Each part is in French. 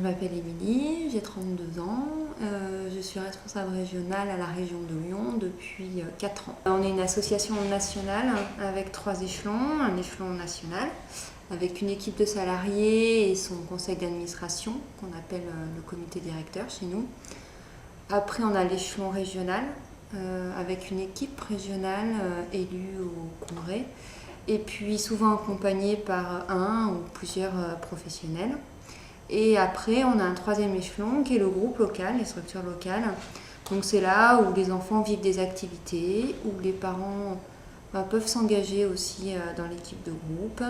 m'appelle Émilie, j'ai 32 ans, je suis responsable régionale à la région de Lyon depuis 4 ans. On est une association nationale avec 3 échelons, un échelon national avec une équipe de salariés et son conseil d'administration qu'on appelle le comité directeur chez nous. Après on a l'échelon régional avec une équipe régionale élue au congrès et puis souvent accompagnée par un ou plusieurs professionnels. Et après, on a un 3e échelon qui est le groupe local, les structures locales. Donc c'est là où les enfants vivent des activités, où les parents peuvent s'engager aussi dans l'équipe de groupe.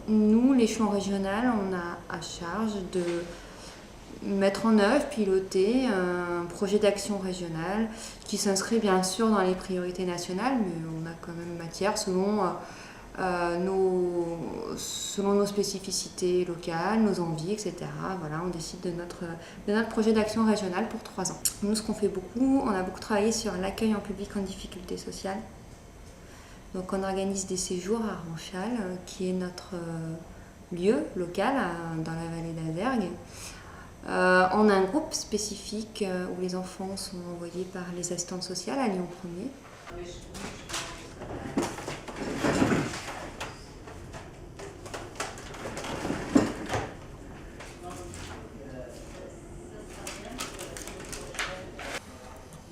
Nous, l'échelon régional, on a à charge de mettre en œuvre, piloter un projet d'action régionale qui s'inscrit bien sûr dans les priorités nationales, mais on a quand même matière selon nos spécificités locales, nos envies, etc. Voilà, on décide de notre projet d'action régionale pour 3 ans. Nous, ce qu'on fait beaucoup, on a beaucoup travaillé sur l'accueil en public en difficulté sociale. Donc on organise des séjours à Ranchal, qui est notre lieu local dans la vallée d'Azergues. On a un groupe spécifique où les enfants sont envoyés par les assistantes sociales à Lyon 1er.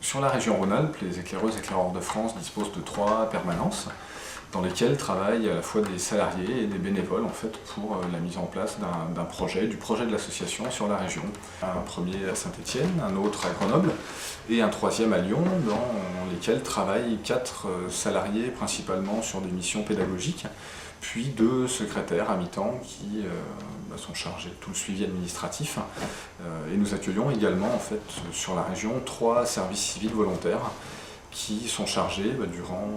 Sur la région Rhône-Alpes, les éclaireuses et éclaireurs de France disposent de 3 permanences dans lesquelles travaillent à la fois des salariés et des bénévoles en fait, pour la mise en place du projet de l'association sur la région. Un premier à Saint-Étienne, un autre à Grenoble et un 3e à Lyon, dans lesquels travaillent 4 salariés principalement sur des missions pédagogiques, puis 2 secrétaires à mi-temps qui sont chargés de tout le suivi administratif. Et nous accueillons également en fait, sur la région 3 services civils volontaires qui sont chargés durant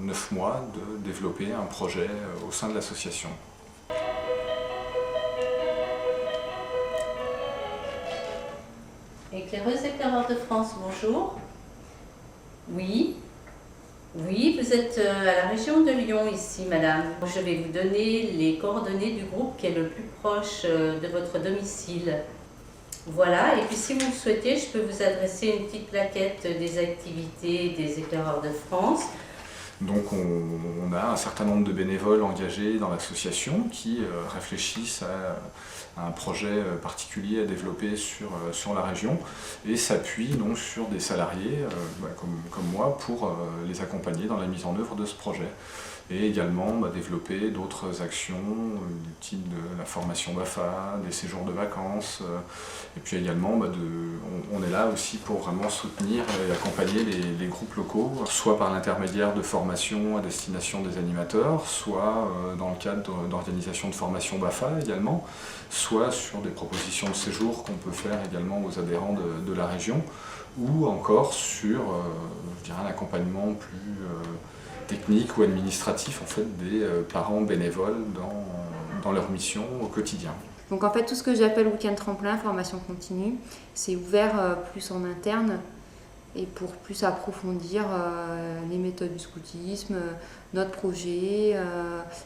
9 mois de développer un projet au sein de l'association. Éclaireuse éclaireur de France, bonjour. Oui. Oui, vous êtes à la région de Lyon ici, madame. Je vais vous donner les coordonnées du groupe qui est le plus proche de votre domicile. Voilà, et puis si vous le souhaitez, je peux vous adresser une petite plaquette des activités des éclaireurs de France. Donc on a un certain nombre de bénévoles engagés dans l'association qui réfléchissent à un projet particulier à développer sur la région et s'appuient donc sur des salariés comme moi pour les accompagner dans la mise en œuvre de ce projet. Et également développer d'autres actions du type de la formation BAFA, des séjours de vacances, et puis également on est là aussi pour vraiment soutenir et accompagner les groupes locaux, soit par l'intermédiaire de formations à destination des animateurs, soit dans le cadre d'organisation de formation BAFA également, soit sur des propositions de séjour qu'on peut faire également aux adhérents de la région, ou encore sur je dirais, un accompagnement plus technique ou administratif en fait, des parents bénévoles dans leur mission au quotidien. Donc en fait tout ce que j'appelle week-end tremplin, formation continue, c'est ouvert plus en interne et pour plus approfondir les méthodes du scoutisme, notre projet.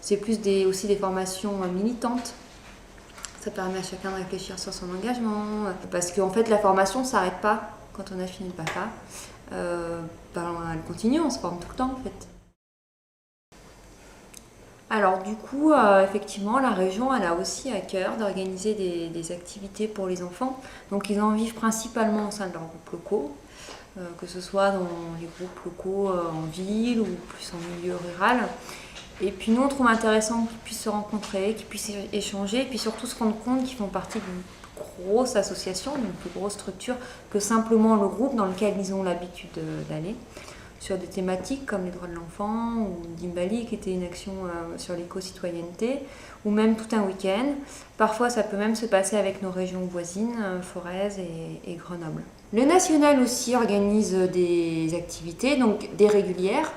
C'est plus aussi des formations militantes. Ça permet à chacun de réfléchir sur son engagement parce qu'en fait la formation ne s'arrête pas quand on a fini le BAFA. Elle continue, on se forme tout le temps en fait. Alors du coup, effectivement, la région elle a aussi à cœur d'organiser des activités pour les enfants. Donc ils en vivent principalement au sein de leurs groupes locaux, que ce soit dans les groupes locaux en ville ou plus en milieu rural. Et puis nous on trouve intéressant qu'ils puissent se rencontrer, qu'ils puissent échanger et puis surtout se rendre compte qu'ils font partie d'une grosse association, d'une plus grosse structure que simplement le groupe dans lequel ils ont l'habitude d'aller. Sur des thématiques comme les droits de l'enfant ou Dimbali qui était une action sur l'éco-citoyenneté ou même tout un week-end. Parfois ça peut même se passer avec nos régions voisines, Forez et Grenoble. Le national aussi organise des activités, donc des régulières,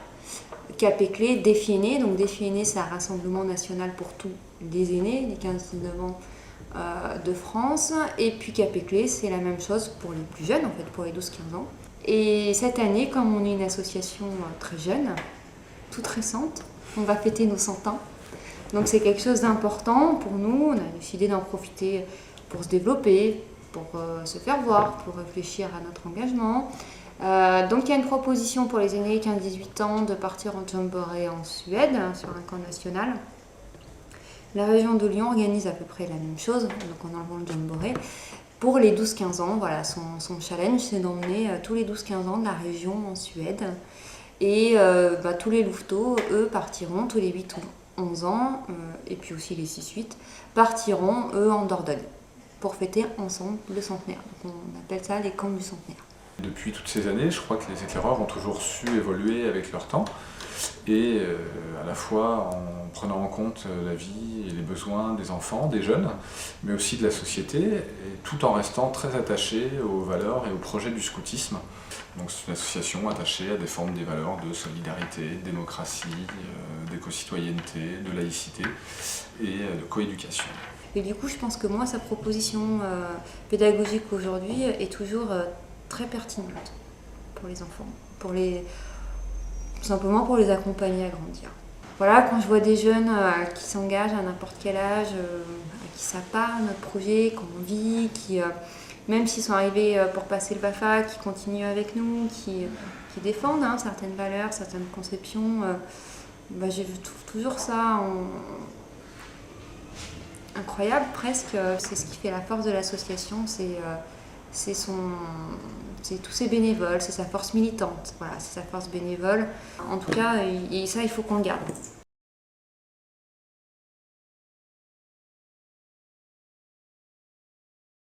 Capéclé, Défi Aîné. Donc Défi Aîné c'est un rassemblement national pour tous les aînés, les 15-19 ans de France. Et puis Capéclé c'est la même chose pour les plus jeunes, en fait pour les 12-15 ans. Et cette année, comme on est une association très jeune, toute récente, on va fêter nos 100 ans. Donc c'est quelque chose d'important pour nous. On a décidé d'en profiter pour se développer, pour se faire voir, pour réfléchir à notre engagement. Donc il y a une proposition pour les aînés 15-18 ans de partir en jamboree en Suède, sur un camp national. La région de Lyon organise à peu près la même chose, donc en enlevant le jamboree. Pour les 12-15 ans, voilà, son challenge, c'est d'emmener tous les 12-15 ans de la région en Suède. Et tous les louveteaux, eux, partiront tous les 8 ou 11 ans, et puis aussi les 6-8, partiront, eux, en Dordogne, pour fêter ensemble le centenaire. Donc on appelle ça les camps du centenaire. Depuis toutes ces années, je crois que les éclaireurs ont toujours su évoluer avec leur temps, et à la fois en prenant en compte la vie et les besoins des enfants, des jeunes, mais aussi de la société, et tout en restant très attachés aux valeurs et aux projets du scoutisme. Donc c'est une association attachée à défendre des valeurs de solidarité, de démocratie, d'éco-citoyenneté, de laïcité et de coéducation. Et du coup, je pense que moi, sa proposition pédagogique aujourd'hui est toujours très pertinente pour les enfants, tout simplement pour les accompagner à grandir. Voilà, quand je vois des jeunes qui s'engagent à n'importe quel âge, à qui ça parle, notre projet, qu'on vit, qui, même s'ils sont arrivés pour passer le BAFA, qui continuent avec nous, qui défendent certaines valeurs, certaines conceptions, je trouve toujours ça incroyable presque. C'est ce qui fait la force de l'association, c'est tous ces bénévoles, c'est sa force militante, voilà, c'est sa force bénévole. En tout cas, ça, il faut qu'on le garde.